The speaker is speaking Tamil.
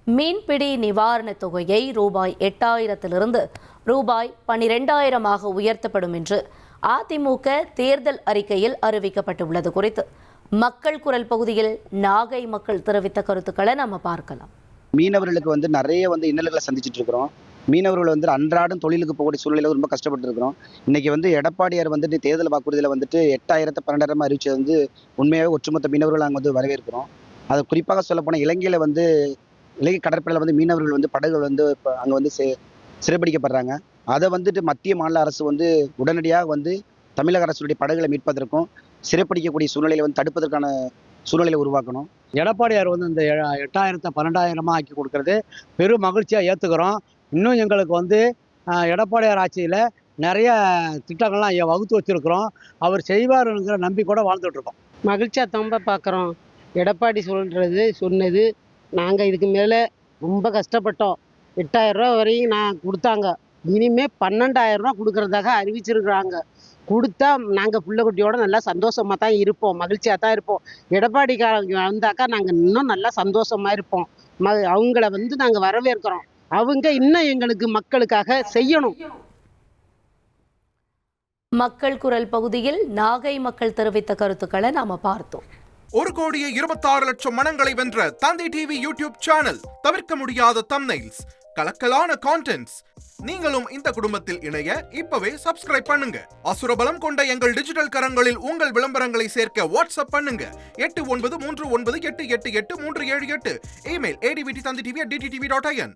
மீன்பிடி நிவாரணத் தொகையை ரூபாய் 8,000 ரூபாய் 12,000 உயர்த்தப்படும் என்று அதிமுக தேர்தல் அறிக்கையில் அறிவிக்கப்பட்டுள்ளது குறித்து மக்கள் குரல் பகுதியில் நாகை மக்கள் தெரிவித்த கருத்துக்களை நம்ம பார்க்கலாம். மீனவர்களுக்கு நிறைய இன்னல்களை சந்திச்சுட்டு இருக்கிறோம். மீனவர்கள் அன்றாடம் தொழிலுக்கு போகக்கூடிய சூழ்நிலையில் ரொம்ப கஷ்டப்பட்டு இருக்கிறோம். இன்னைக்கு எடப்பாடியார் தேர்தல் வாக்குறுதியில் 8,000 12,000 அறிவிச்சது உண்மையாகவே ஒட்டுமொத்த மீனவர்கள் நாங்கள் வரவேற்கிறோம். அது குறிப்பாக சொல்ல போனால் இலங்கையில் இலங்கை கடற்படையில் மீனவர்கள் படகுகள் அங்கே சிறைப்பிடிக்கப்படுறாங்க. அதை மத்திய மாநில அரசு உடனடியாக தமிழக அரசுடைய படகுகளை மீட்பதற்கும் சிறைப்பிடிக்கக்கூடிய சூழ்நிலையை தடுப்பதற்கான சூழ்நிலையை உருவாக்கணும். எடப்பாடியார் இந்த 8,000 12,000 ஆக்கி கொடுக்கறது பெரும் மகிழ்ச்சியாக ஏற்றுக்கிறோம். இன்னும் எங்களுக்கு எடப்பாடியார் ஆட்சியில் நிறைய திட்டங்கள்லாம் வகுத்து வச்சிருக்கிறோம். அவர் செய்வாருங்கிற நம்பிக்கையோட வாழ்ந்துட்டு இருக்கோம். மகிழ்ச்சியாக ரொம்ப பார்க்குறோம். எடப்பாடி சொன்னது நாங்கள் இதுக்கு மேலே ரொம்ப கஷ்டப்பட்டோம். 8,000 ரூபா வரையும் நான் கொடுத்தாங்க. இனிமேல் 12,000 ரூபா கொடுக்குறதாக அறிவிச்சிருக்கிறாங்க. கொடுத்தா நாங்கள் பிள்ளைக்குட்டியோட நல்லா சந்தோஷமாக தான் இருப்போம், மகிழ்ச்சியாக தான் இருப்போம். எடப்பாடிக்காரங்க வந்தாக்கா நாங்கள் இன்னும் நல்லா சந்தோஷமாக இருப்போம். அவங்கள நாங்கள் வரவேற்கிறோம். அவங்க இன்னும் எங்களுக்கு மக்களுக்காக செய்யணும். மக்கள் குரல் பகுதியில் நாகை மக்கள் தெரிவித்த கருத்துக்களை நாம பார்த்தோம். 1,26,00,000 மனங்களை வென்ற தந்தி டிவி யூடியூப் சேனல். தவிர்க்க முடியாத தம்ப்நெயில்ஸ், கலக்கலான கான்டென்ட்ஸ். நீங்களும் இந்த குடும்பத்தில் இணைய இப்பவே சப்ஸ்கிரைப் பண்ணுங்க. அசுரபலம் கொண்ட எங்கள் டிஜிட்டல் கரங்களில் உங்கள் விளம்பரங்களை சேர்க்க வாட்ஸ்அப் பண்ணுங்க. 8939888838. Email advttv@dttv.in.